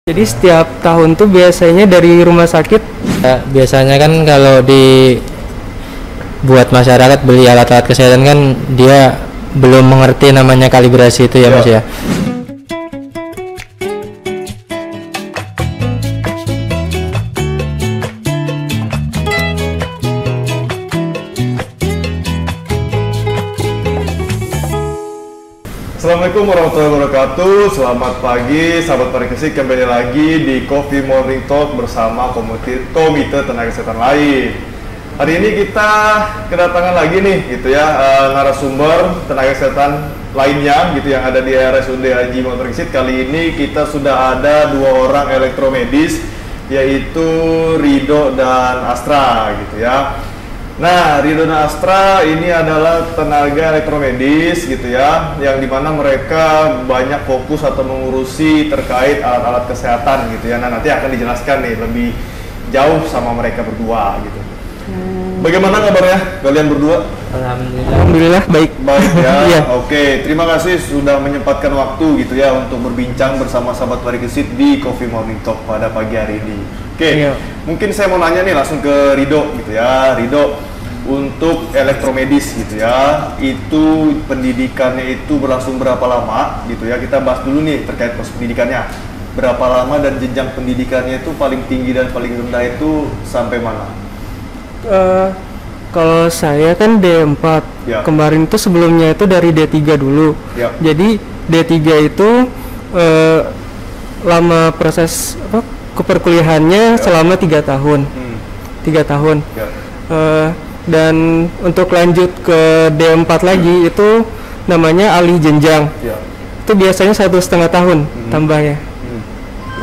Jadi setiap tahun tuh biasanya dari rumah sakit. Ya, biasanya kan kalau buat masyarakat beli alat-alat kesehatan kan dia belum mengerti namanya kalibrasi itu ya Mas ya. Assalamualaikum warahmatullahi wabarakatuh. Selamat pagi sahabat Parikesit, kembali lagi di Coffee Morning Talk bersama Komite Tenaga Kesehatan lain. Hari ini kita kedatangan lagi nih gitu ya, narasumber tenaga kesehatan lainnya gitu yang ada di RSUD Haji Muhammad Parikesit. Kali ini kita sudah ada dua orang elektromedis, yaitu Rido dan Astra gitu ya. Nah, Rido dan Astra ini adalah tenaga elektromedis gitu ya, yang dimana mereka banyak fokus atau mengurusi terkait alat-alat kesehatan gitu ya. Nah, nanti akan dijelaskan nih lebih jauh sama mereka berdua gitu. Bagaimana kabarnya kalian berdua? Alhamdulillah baik. Baik ya. Iya. Oke, terima kasih sudah menyempatkan waktu gitu ya untuk berbincang bersama sahabat Parikesit di Coffee Morning Talk pada pagi hari ini. Oke, Iya. mungkin saya mau nanya nih langsung ke Rido gitu ya. Rido, untuk elektromedis gitu ya, itu pendidikannya itu berlangsung berapa lama gitu ya? Kita bahas dulu nih terkait proses pendidikannya. Berapa lama dan jenjang pendidikannya itu paling tinggi dan paling rendah itu sampai mana? Kalau saya kan D4. Ya. Kemarin tuh sebelumnya itu dari D3 dulu. Ya. Jadi D3 itu lama proses keperkuliahannya selama 3 tahun. 3 tahun. Ya. Dan untuk lanjut ke D4 lagi itu namanya alih jenjang. Ya. Itu biasanya 1,5 tahun tambahnya.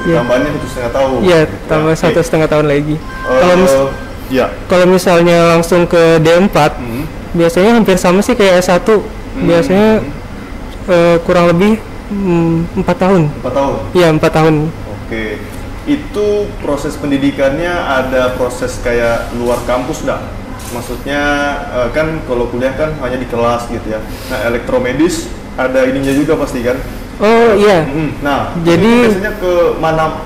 Ya. Tambahnya 1,5 tahun. Iya, gitu ya. tambah Oke. 1,5 tahun lagi. Ya. Kalau misalnya langsung ke D4, biasanya hampir sama sih kayak S1. Biasanya kurang lebih 4 tahun. 4 tahun. Iya, 4 tahun. Oke. Itu proses pendidikannya ada proses kayak luar kampus dah. Maksudnya kan kalau kuliah kan hanya di kelas gitu ya. Nah, elektromedis ada ininya juga pasti kan? Oh iya. Nah, Jadi itu biasanya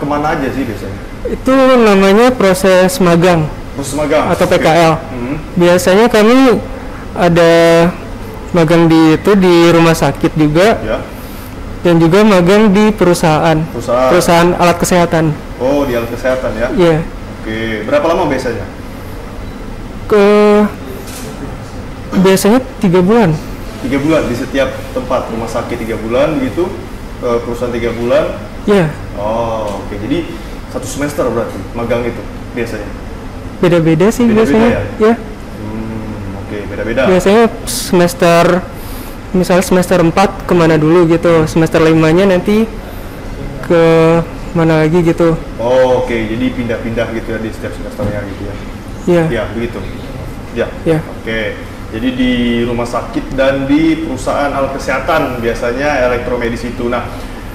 kemana aja sih biasanya? itu namanya proses magang Proses magang atau Oke. PKL. Biasanya kami ada magang di rumah sakit juga, Ya. dan juga magang di perusahaan alat kesehatan. Oh, di alat kesehatan ya. Iya. Oke, berapa lama biasanya? Biasanya 3 bulan. 3 bulan di setiap tempat rumah sakit, 3 bulan begitu, perusahaan 3 bulan. Iya. Oh, oke. Jadi 1 semester berarti magang itu biasanya. Beda-beda sih Beda-beda biasanya. ya? Ya. Oke, beda-beda. Biasanya misalnya semester 4 kemana dulu gitu, semester 5-nya nanti ke mana lagi gitu. Oh, oke. Jadi pindah-pindah gitu ya di setiap semesternya gitu ya. Iya. Ya, begitu. Ya. Ya. Oke. Jadi di rumah sakit dan di perusahaan alat kesehatan biasanya elektromedis itu. Nah,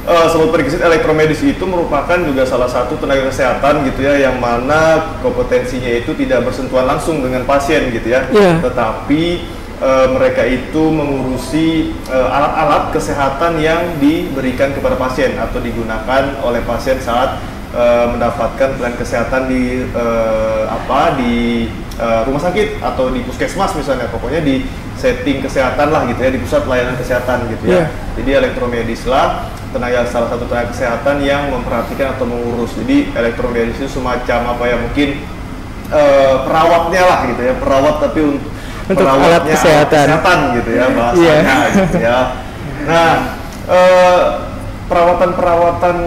Sobat Parikesit, elektromedis itu merupakan juga salah satu tenaga kesehatan gitu ya, yang mana kompetensinya itu tidak bersentuhan langsung dengan pasien gitu ya. Iya. Tetapi mereka itu mengurusi alat-alat kesehatan yang diberikan kepada pasien atau digunakan oleh pasien saat mendapatkan pelayanan kesehatan di rumah sakit atau di puskesmas misalnya, pokoknya di setting kesehatan lah gitu ya, di pusat pelayanan kesehatan gitu ya. Yeah. Jadi elektromedis lah salah satu tenaga kesehatan yang memperhatikan atau mengurus. Jadi elektromedis itu semacam apa ya, mungkin perawatnya lah gitu ya, perawat tapi untuk alat kesehatan gitu ya bahasanya gitu ya. Nah, perawatan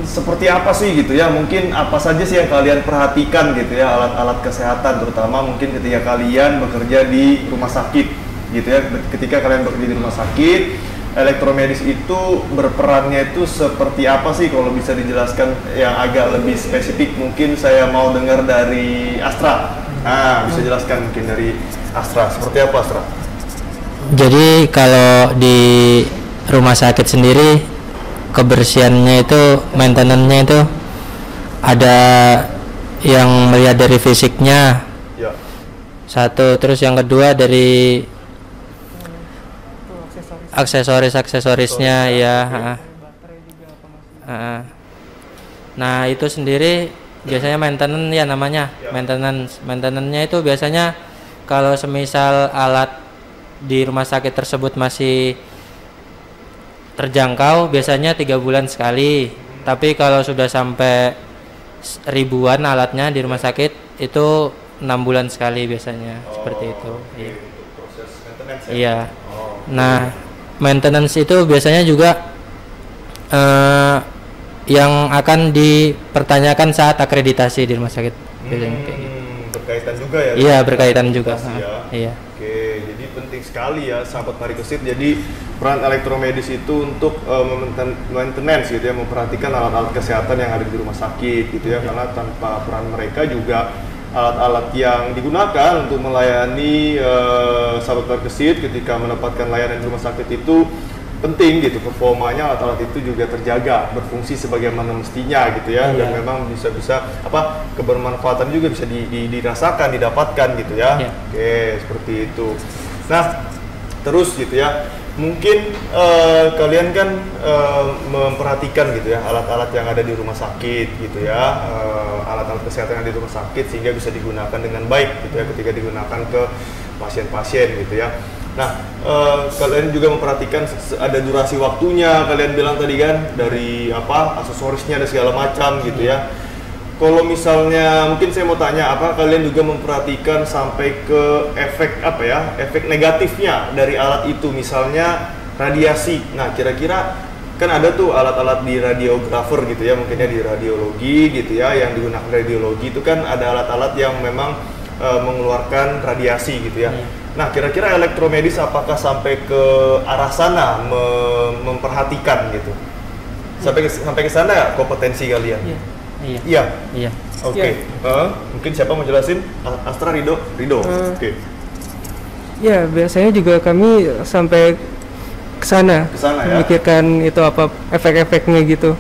seperti apa sih gitu ya, mungkin apa saja sih yang kalian perhatikan gitu ya, alat-alat kesehatan terutama mungkin ketika kalian bekerja di rumah sakit gitu ya. Ketika kalian bekerja di rumah sakit, elektromedis itu berperannya itu seperti apa sih, kalau bisa dijelaskan yang agak lebih spesifik. Mungkin saya mau dengar dari Astra. Nah, bisa jelaskan mungkin dari Astra, seperti apa Astra? Jadi kalau di rumah sakit sendiri kebersihannya itu, maintenance-nya itu ada yang melihat dari fisiknya. Ya. Satu, terus yang kedua dari aksesorisnya ya. Nah, itu sendiri biasanya maintenance ya namanya. Maintenance-nya itu biasanya kalau semisal alat di rumah sakit tersebut masih terjangkau biasanya 3 bulan sekali. Tapi kalau sudah sampai ribuan alatnya di rumah sakit itu 6 bulan sekali biasanya. Seperti itu. Iya. Proses maintenance ya? Iya. Nah, maintenance itu biasanya juga yang akan dipertanyakan saat akreditasi di rumah sakit. Biasanya kayak gitu. Berkaitan juga ya? Iya, berkaitan juga. Ya. Iya. Oke, jadi penting sekali ya sahabat parikesit. Jadi peran elektromedis itu untuk maintenance gitu ya, memperhatikan alat-alat kesehatan yang ada di rumah sakit gitu ya, karena tanpa peran mereka juga alat-alat yang digunakan untuk melayani sahabat parikesit ketika mendapatkan layanan di rumah sakit itu penting gitu, performanya alat-alat itu juga terjaga, berfungsi sebagaimana mestinya gitu ya, dan memang bisa kebermanfaatan juga bisa dirasakan, didapatkan gitu ya. Oke, seperti itu. Nah, terus gitu ya, mungkin kalian kan memperhatikan gitu ya alat-alat yang ada di rumah sakit gitu ya, alat-alat kesehatan yang ada di rumah sakit sehingga bisa digunakan dengan baik gitu ya ketika digunakan ke pasien-pasien gitu ya. Nah, kalian juga memperhatikan ada durasi waktunya, kalian bilang tadi kan, dari aksesorisnya ada segala macam gitu ya. Kalau misalnya mungkin saya mau tanya, apa kalian juga memperhatikan sampai ke efek negatifnya dari alat itu, misalnya radiasi. Nah, kira-kira kan ada tuh alat-alat di radiografer gitu ya, mungkinnya di radiologi gitu ya, yang digunakan radiologi itu kan ada alat-alat yang memang mengeluarkan radiasi gitu ya. Nah, kira-kira elektromedis apakah sampai ke arah sana memperhatikan gitu? Sampai ke sana ya kompetensi kalian? Iya. Oke. Mungkin siapa mau jelasin? Astra, Rido. Oke. Ya, biasanya juga kami sampai ke sana ya? memikirkan itu apa efek-efeknya gitu.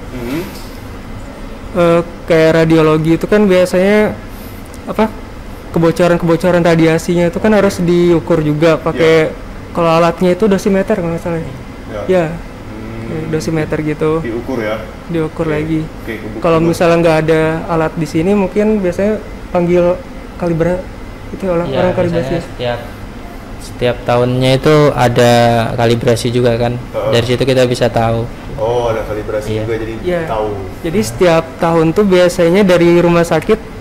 Kayak radiologi itu kan biasanya kebocoran radiasinya itu kan harus diukur juga pakai kalau alatnya itu dosimeter kalau nggak salah. Dosimeter gitu. Diukur lagi. Kalau misalnya nggak ada alat di sini, mungkin biasanya panggil itu orang kalibrasi. Setiap tahunnya itu ada kalibrasi juga kan. Dari situ kita bisa tahu. Oh, ada kalibrasi juga jadi tahu. Jadi setiap tahun tuh biasanya dari rumah sakit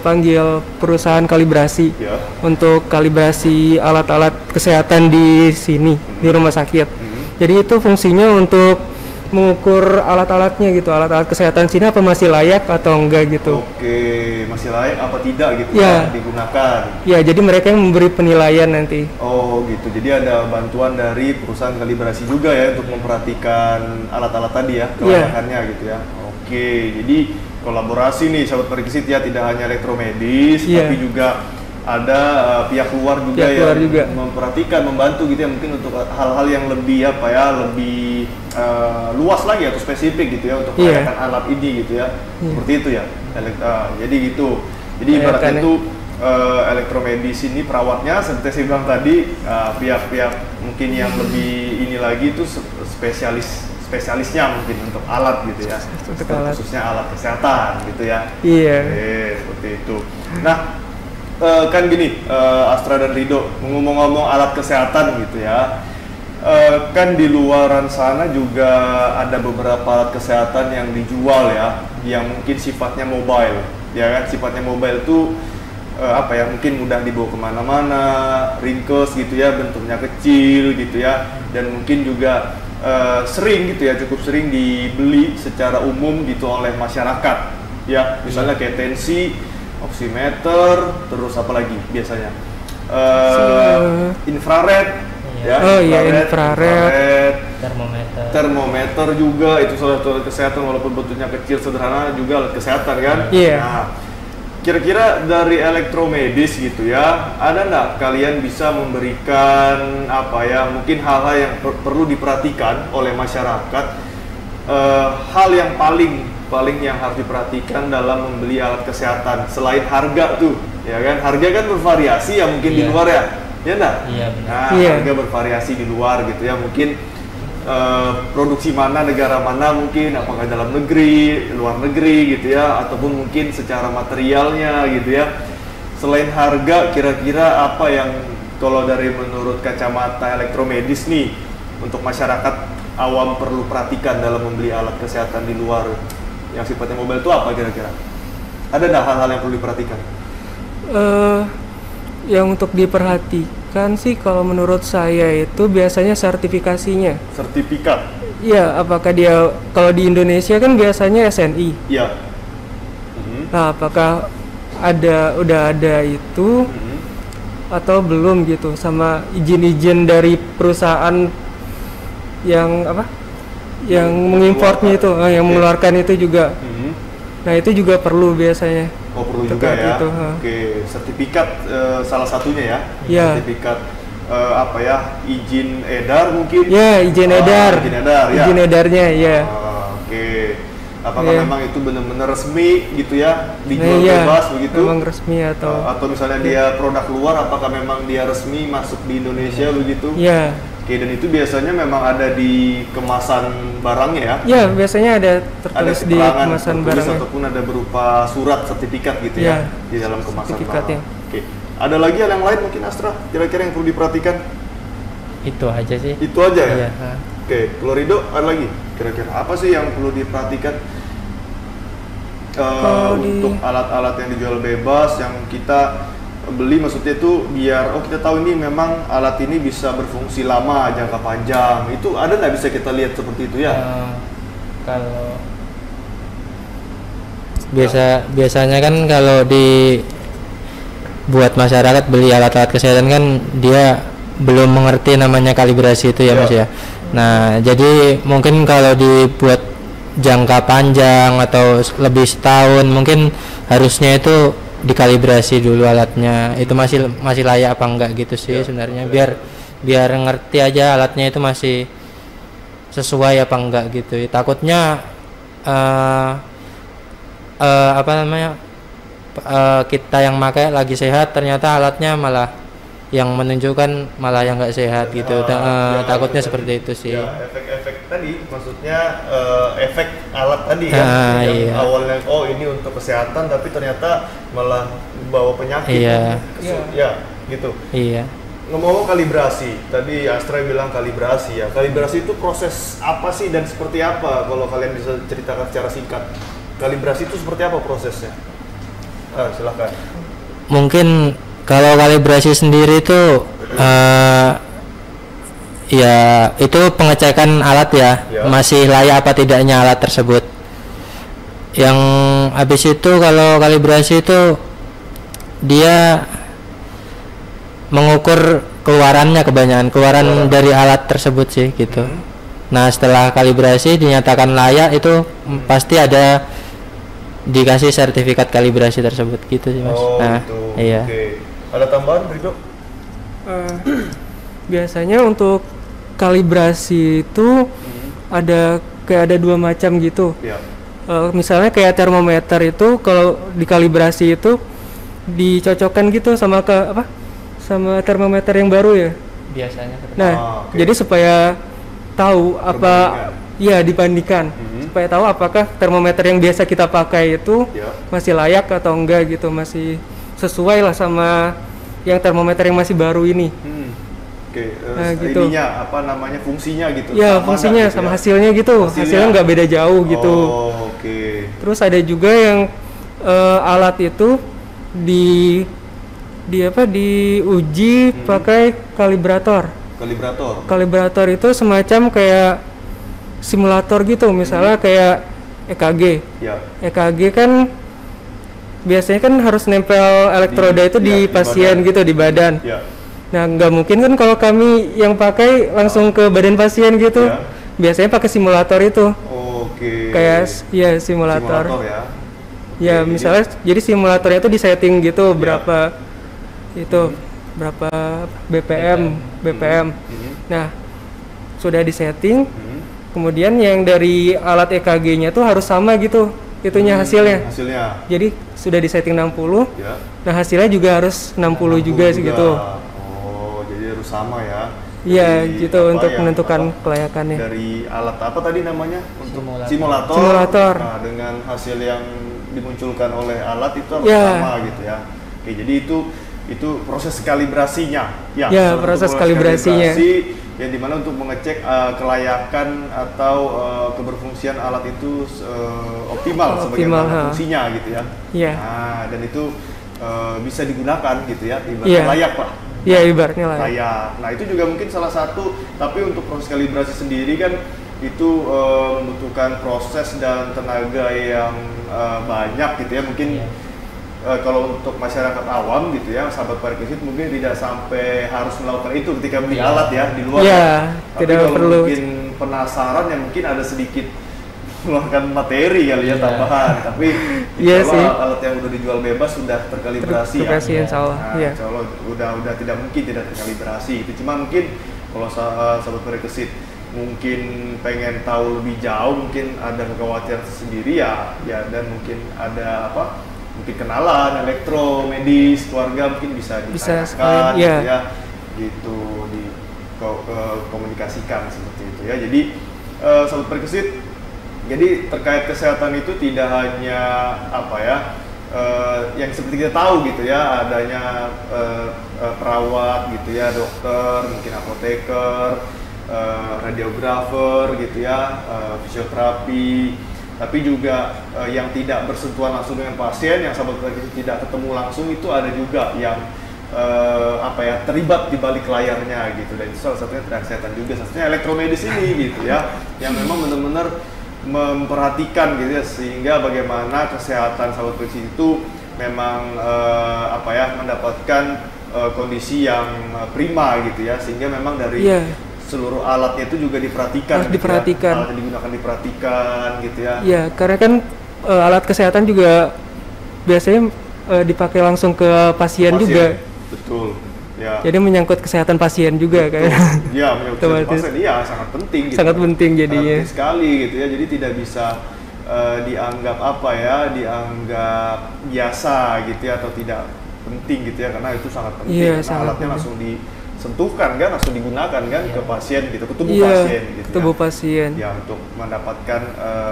panggil perusahaan kalibrasi untuk kalibrasi alat-alat kesehatan di sini di rumah sakit. Jadi itu fungsinya untuk mengukur alat-alatnya gitu, alat-alat kesehatan sini apa masih layak atau enggak gitu. Oke, masih layak apa tidak gitu digunakan. Ya, jadi mereka yang memberi penilaian nanti. Oh gitu, jadi ada bantuan dari perusahaan kalibrasi juga ya untuk memperhatikan alat-alat tadi ya, kelayakannya gitu ya. Oke, jadi kolaborasi nih sahabat parikesit ya, tidak hanya elektromedis tapi juga ada pihak luar juga memperhatikan, membantu gitu ya, mungkin untuk hal-hal yang lebih lebih luas lagi atau spesifik gitu ya untuk melayakan alat ini gitu ya. Seperti itu ya. Jadi gitu. Jadi ibaratnya itu elektromedis ini perawatnya seperti saya bilang tadi, pihak-pihak mungkin yang lebih ini lagi itu spesialisnya mungkin untuk alat gitu ya, khususnya alat kesehatan gitu ya. Seperti itu. Nah, kan gini, Astra dan Rido, ngomong-ngomong alat kesehatan gitu ya, kan di luaran sana juga ada beberapa alat kesehatan yang dijual ya, yang mungkin sifatnya mobile ya kan. Sifatnya mobile itu mungkin mudah dibawa kemana-mana, ringkes gitu ya, bentuknya kecil gitu ya, dan mungkin juga sering gitu ya, cukup sering dibeli secara umum gitu oleh masyarakat ya, misalnya kayak tensi, oximeter, terus apa lagi biasanya infrared infrared, termometer juga itu salah satu alat kesehatan, walaupun bentuknya kecil sederhana juga alat kesehatan kan. Nah, kira-kira dari elektromedis gitu ya, ada nggak kalian bisa memberikan mungkin hal-hal yang perlu diperhatikan oleh masyarakat, hal yang paling yang harus diperhatikan dalam membeli alat kesehatan selain harga tuh ya kan? Harga kan bervariasi ya mungkin di luar ya enggak? Nah, harga bervariasi di luar gitu ya, mungkin produksi mana, negara mana mungkin, apakah dalam negeri, luar negeri gitu ya, ataupun mungkin secara materialnya gitu ya. Selain harga, kira-kira apa yang kalau dari menurut kacamata elektromedis nih untuk masyarakat awam perlu perhatikan dalam membeli alat kesehatan di luar yang sifatnya mobile itu apa kira-kira? Ada nggak hal-hal yang perlu diperhatikan? Yang untuk diperhatikan sih kalau menurut saya itu biasanya sertifikasinya. Sertifikat? Iya, apakah dia kalau di Indonesia kan biasanya SNI. Iya. Nah, apakah udah ada itu atau belum gitu, sama izin-izin dari perusahaan yang yang mengimportnya itu, yang mengeluarkan itu juga. Nah, itu juga perlu biasanya. Oh, perlu juga ya. Itu, Oke, sertifikat salah satunya ya. Ya. Sertifikat izin edar mungkin? Ya, izin edar. Izin edar ya. Izin edarnya ya. Oke. Apakah memang itu benar-benar resmi gitu ya, dijual bebas begitu? Memang resmi atau misalnya dia produk luar, apakah memang dia resmi masuk di Indonesia begitu? Ya. Oke, dan itu biasanya memang ada di kemasan barangnya ya? Ya, biasanya ada tertulis di kemasan barangnya. Ataupun ada berupa surat sertifikat gitu ya, di dalam kemasan barang. Oke, ada lagi hal yang lain mungkin Astra, kira-kira yang perlu diperhatikan? Itu aja sih. Itu aja ya? Iya. Oke, kalau Rido ada lagi? Kira-kira apa sih yang perlu diperhatikan untuk alat-alat yang dijual bebas yang kita beli, maksudnya itu biar kita tahu ini memang alat ini bisa berfungsi lama, jangka panjang. Itu ada nggak bisa kita lihat seperti itu ya? Kalau biasanya kan kalau buat masyarakat beli alat-alat kesehatan kan dia belum mengerti namanya kalibrasi itu ya Mas ya. Nah, jadi mungkin kalau dibuat jangka panjang atau lebih setahun mungkin harusnya itu dikalibrasi dulu alatnya, itu masih layak apa enggak gitu sih sebenarnya, biar ngerti aja alatnya itu masih sesuai apa enggak gitu. Takutnya kita yang pakai lagi sehat ternyata alatnya malah yang menunjukkan malah yang enggak sehat gitu. Takutnya seperti itu sih. Ya, efek-efek tadi maksudnya efek alat tadi kan yang awalnya ini untuk kesehatan tapi ternyata malah bawa penyakit. Ya, gitu. Iya. Ngomong kalibrasi, tadi Astra bilang kalibrasi ya. Kalibrasi itu proses apa sih dan seperti apa? Kalau kalian bisa ceritakan secara singkat. Kalibrasi itu seperti apa prosesnya? Silakan. Mungkin kalau kalibrasi sendiri itu ya itu pengecekan alat ya, masih layak apa tidaknya alat tersebut. Yang habis itu kalau kalibrasi itu dia mengukur keluaran dari alat tersebut sih gitu. Nah, setelah kalibrasi dinyatakan layak itu pasti ada dikasih sertifikat kalibrasi tersebut gitu sih Mas. Gitu. Iya. Ada tambahan Rido? Biasanya untuk kalibrasi itu ada dua macam gitu. Misalnya kayak termometer itu kalau dikalibrasi itu dicocokkan gitu sama sama termometer yang baru ya. Biasanya. Nah, jadi supaya tahu dibandingkan. Supaya tahu apakah termometer yang biasa kita pakai itu masih layak atau enggak gitu, masih sesuai lah sama yang termometer yang masih baru ini. Nah, gitu. Ininya fungsinya gitu. Ya, fungsinya sama hasilnya gitu. Hasilnya nggak beda jauh gitu. Terus ada juga yang alat itu diuji pakai kalibrator. Kalibrator itu semacam kayak simulator gitu, misalnya kayak EKG. EKG kan biasanya kan harus nempel elektroda itu di pasien gitu, di badan. Nah, nggak mungkin kan kalau kami yang pakai langsung ke badan pasien gitu. Biasanya pakai simulator itu. Kayak simulator. Misalnya jadi simulatornya itu disetting gitu berapa BPM. Nah, sudah disetting. Kemudian yang dari alat EKG-nya tuh harus sama gitu. Itunya hasilnya. Jadi sudah disetting 60. Nah, hasilnya juga harus 60 juga sih gitu. Jadi harus sama ya. Iya, dari gitu apa untuk yang menentukan apa, kelayakannya. dari alat apa tadi namanya untuk Simulator. Simulator. Nah, dengan hasil yang dimunculkan oleh alat itu harus Ya. sama gitu ya. Oke, jadi itu proses kalibrasinya. Ya, salah satu proses proses kalibrasinya. kalibrasi yang dimana untuk mengecek kelayakan atau keberfungsian alat itu optimal sebagaimana ha. fungsinya gitu ya. Iya. Nah, dan itu bisa digunakan gitu ya, ibaratnya Iya. layak lah. Iya, ibaratnya lah. Layak. Nah, itu juga mungkin salah satu, tapi untuk proses kalibrasi sendiri kan itu membutuhkan proses dan tenaga yang banyak gitu ya. Mungkin kalau untuk masyarakat awam gitu ya, sahabat parikesit mungkin tidak sampai harus melakukan itu ketika beli alat ya di luar. Iya, Tapi tidak kalau perlu. mungkin penasaran ya mungkin ada sedikit mengeluarkan materi kali ya tambahan. Tapi Iya insya sih. Allah alat yang udah dijual bebas sudah terkalibrasi Terkalibrasi, ya. insya Allah. Nah, Iya. insya Allah udah tidak mungkin tidak terkalibrasi. Itu cuma mungkin kalau sahabat parikesit mungkin pengen tahu lebih jauh, mungkin ada kekhawatiran sendiri ya dan mungkin ada apa? Mungkin kenalan elektromedis keluarga mungkin bisa ditanyakan sekalian, gitu iya. ya, gitu komunikasikan seperti itu ya. Jadi sahabat parikesit, jadi terkait kesehatan itu tidak hanya apa ya yang seperti kita tahu gitu ya, adanya perawat gitu ya, dokter, mungkin apoteker, radiografer gitu ya, fisioterapi. Tapi juga yang tidak bersentuhan langsung dengan pasien, yang sahabat parikesit tidak ketemu langsung, itu ada juga yang apa ya terlibat di balik layarnya gitu. Dan itu salah satunya tenaga kesehatan juga, salah satunya elektromedis ini gitu ya, yang memang benar-benar memperhatikan gitu ya, sehingga bagaimana kesehatan sahabat parikesit itu memang apa ya mendapatkan kondisi yang prima gitu ya, sehingga memang dari seluruh alatnya itu juga diperhatikan. Harus gitu diperhatikan. Ya. Alat yang digunakan diperhatikan gitu ya. Iya, karena kan alat kesehatan juga biasanya dipakai langsung ke pasien juga. Betul. Ya. Jadi menyangkut kesehatan pasien juga kan. Iya, menyangkut kesehatan pasien. Iya, sangat penting gitu. Sangat penting jadinya. Sangat penting sekali gitu ya. Jadi tidak bisa dianggap apa ya, dianggap biasa gitu ya, atau tidak penting gitu ya, karena itu sangat penting. Iya, Karena sangat alatnya penting. langsung disentuhkan kan, langsung digunakan kan ke pasien gitu, ke tubuh Iya, pasien gitu tubuh ya. pasien. Ya, untuk mendapatkan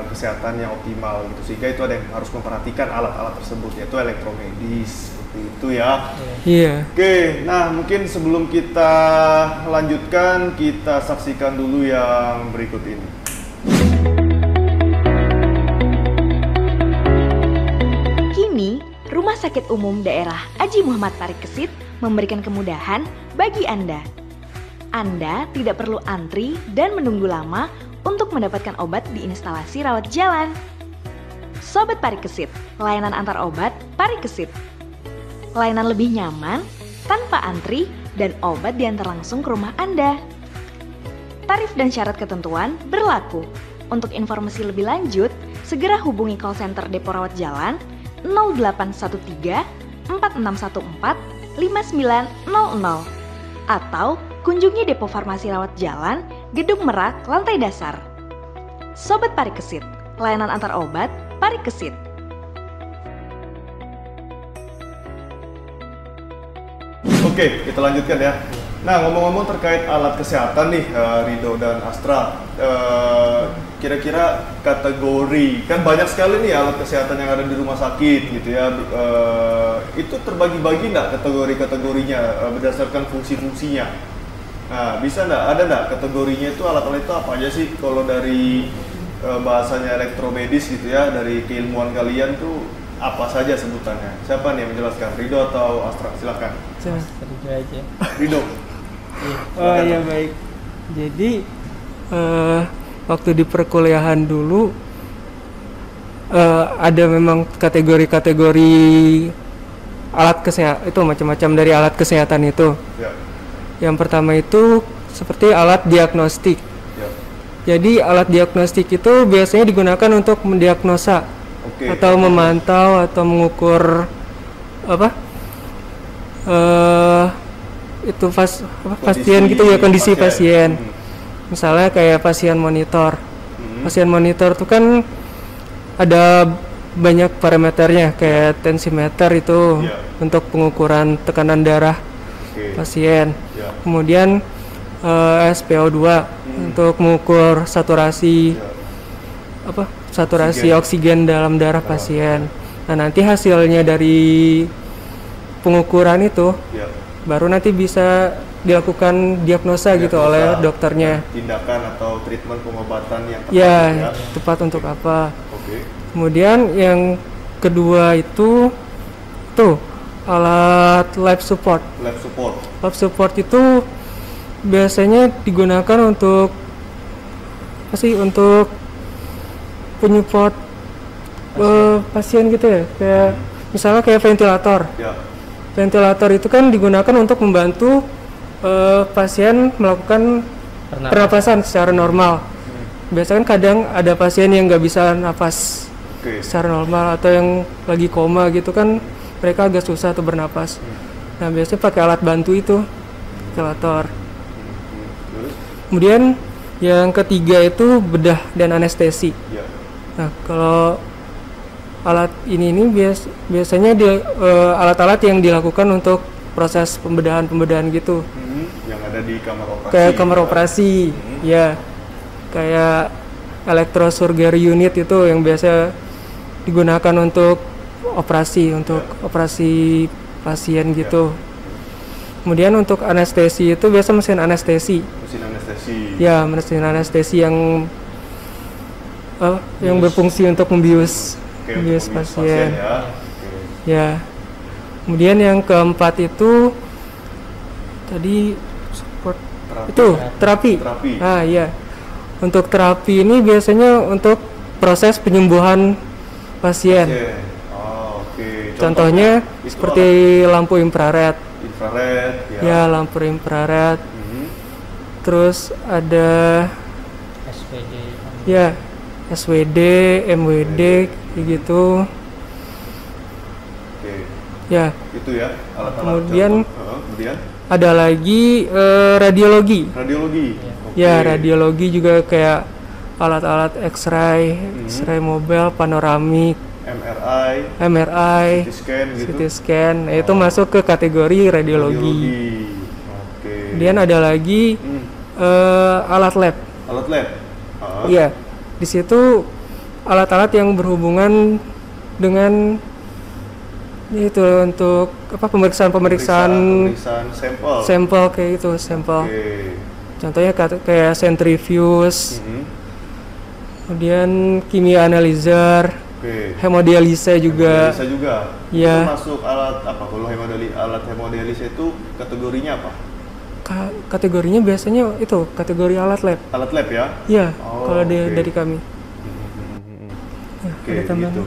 kesehatan yang optimal gitu, sehingga itu ada yang harus memperhatikan alat-alat tersebut, yaitu elektromedis seperti itu ya. Iya. Oke, nah mungkin sebelum kita lanjutkan, kita saksikan dulu yang berikut ini. Kini, Rumah Sakit Umum Daerah Aji Muhammad Parikesit memberikan kemudahan bagi Anda. Anda tidak perlu antri dan menunggu lama untuk mendapatkan obat di instalasi rawat jalan. Sobat Parikesit, layanan antar obat Parikesit. Layanan lebih nyaman, tanpa antri, dan obat diantar langsung ke rumah Anda. Tarif dan syarat ketentuan berlaku. Untuk informasi lebih lanjut, segera hubungi call center Depo Rawat Jalan 0813 4614 5900 atau kunjungi Depo Farmasi Rawat Jalan, Gedung Merak, lantai dasar. Sobat Parikesit, layanan antar obat Parikesit. Oke, kita lanjutkan ya. Nah, ngomong-ngomong terkait alat kesehatan nih, Rido dan Astra, kira-kira kategori, kan banyak sekali nih alat kesehatan yang ada di rumah sakit gitu ya, itu terbagi-bagi nggak kategori-kategorinya berdasarkan fungsi-fungsinya? Nah, bisa nggak, ada nggak kategorinya itu, alat-alat itu apa aja sih? Kalau dari bahasanya elektromedis gitu ya, dari keilmuan kalian tuh apa saja sebutannya? Siapa nih yang menjelaskan, Rido atau Astra? Silakan. Itu aja. Rido. Oh iya, baik. Jadi waktu di perkuliahan dulu ada memang kategori-kategori alat kesehatan itu, macam-macam dari alat kesehatan itu. Ya. Yang pertama itu seperti alat diagnostik. Ya. Jadi alat diagnostik itu biasanya digunakan untuk mendiagnosa Oke. atau memantau atau mengukur apa? Itu pasien gitu ya, kondisi pasien. Misalnya kayak pasien monitor. Pasien monitor itu kan ada banyak parameternya, kayak tensimeter itu untuk pengukuran tekanan darah pasien. Ya. Kemudian SpO2 untuk mengukur saturasi saturasi oksigen dalam darah pasien. Nah, nanti hasilnya dari pengukuran itu baru nanti bisa dilakukan diagnosa gitu oleh dokternya. Tindakan atau treatment pengobatan yang tepat ya. Tepat untuk apa. Kemudian yang kedua itu alat life support. Life support itu biasanya digunakan untuk untuk penyupport pasien gitu ya, kayak misalnya kayak ventilator. Ventilator itu kan digunakan untuk membantu pasien melakukan pernapasan secara normal. Biasanya kan kadang ada pasien yang nggak bisa nafas secara normal atau yang lagi koma gitu kan, mereka agak susah tuh bernapas. Nah, biasanya pakai alat bantu itu, ventilator. Kemudian yang ketiga itu bedah dan anestesi. Nah, kalau alat ini biasanya alat-alat yang dilakukan untuk proses pembedahan gitu. Yang ada di kamar operasi. Kayak kamar operasi, ya. Kayak electrosurgery unit itu yang biasa digunakan untuk operasi pasien gitu. Kemudian untuk anestesi itu biasa mesin anestesi. Ya, mesin anestesi yang berfungsi untuk membius pasien. Ya. Kemudian yang keempat itu tadi support terapi. Ah, iya. Untuk terapi ini biasanya untuk proses penyembuhan pasien. Contohnya seperti lampu infrared. Ya, lampu infrared. Terus ada SWD, MWD gitu. Ya. Itu ya alat-alat. Kemudian ada lagi radiologi. Ya, radiologi juga kayak alat-alat X-ray, X-ray mobile, panoramik, MRI, CT scan. Nah, itu masuk ke kategori radiologi. Kemudian ada lagi alat lab. Iya, di situ alat-alat yang berhubungan dengan itu untuk pemeriksaan sampel kayak itu, contohnya kayak centrifuge, kemudian kimia analyzer, hemodialisa juga. Ya. Itu masuk alat apa? Kalau alat hemodialisa itu kategorinya apa? Kategorinya biasanya itu kategori alat lab. Alat lab ya? Iya, kalau dari kami. Ada tambahan. Gitu.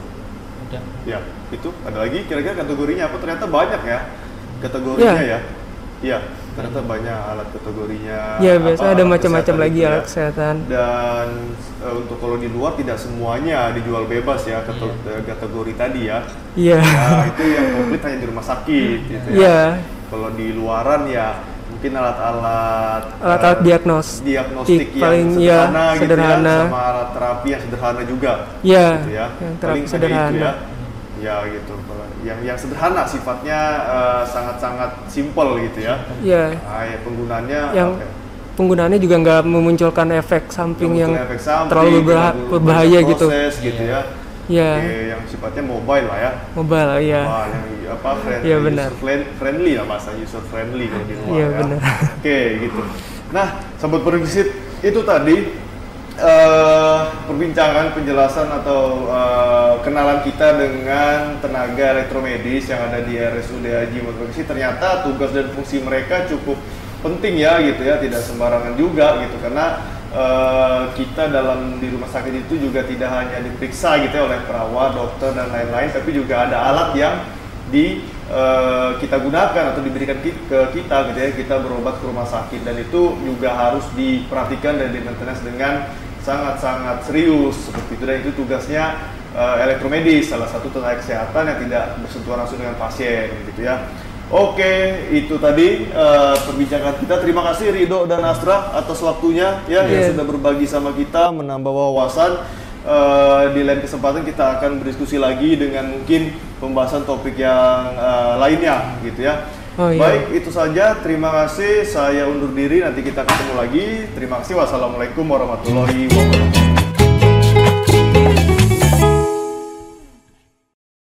Ya, itu ada lagi kira-kira kategorinya apa? Ternyata banyak ya kategorinya ya. Iya, ternyata banyak alat kategorinya. Iya, biasanya ada macam-macam lagi alat kesehatan. Dan untuk kalau di luar tidak semuanya dijual bebas ya kategori tadi ya. Iya. Nah, itu yang komplit hanya di rumah sakit gitu ya. Iya. Kalau di luaran ya mungkin alat-alat diagnostik yang paling sederhana, gitu sederhana. Ya, sama alat terapi yang sederhana juga. Iya. Gitu ya. Yang terapi sederhana. Itu ya. Ya gitu. Yang sederhana sifatnya sangat-sangat simpel gitu ya. Iya. Nah, ya penggunaannya penggunaannya juga nggak memunculkan efek samping yang terlalu berbahaya gitu. Gitu ya. Iya. Yang sifatnya mobile lah ya. Mobile, iya. Friendly, ya, benar. friendly lah, bahasa user friendly kalau di luar ya. Benar. Gitu. Nah, sahabat Perkisit, itu tadi perbincangan, penjelasan atau kenalan kita dengan tenaga elektromedis yang ada di RSUD Haji Muhammad Perkisit. Ternyata tugas dan fungsi mereka cukup penting ya gitu ya, tidak sembarangan juga gitu, karena kita di rumah sakit itu juga tidak hanya diperiksa gitu ya oleh perawat, dokter dan lain-lain, tapi juga ada alat yang kita gunakan atau diberikan ke kita gitu ya, kita berobat ke rumah sakit, dan itu juga harus diperhatikan dan di-maintenance dengan sangat-sangat serius seperti itu, dan itu tugasnya elektromedis, salah satu tenaga kesehatan yang tidak bersentuhan langsung dengan pasien gitu ya. Oke, itu tadi perbincangan kita. Terima kasih Rido dan Astra atas waktunya ya, yang sudah berbagi sama kita, menambah wawasan. Di lain kesempatan kita akan berdiskusi lagi dengan mungkin pembahasan topik yang lainnya gitu ya. Oh, iya. Baik, itu saja. Terima kasih. Saya undur diri. Nanti kita ketemu lagi. Terima kasih. Wassalamualaikum warahmatullahi wabarakatuh.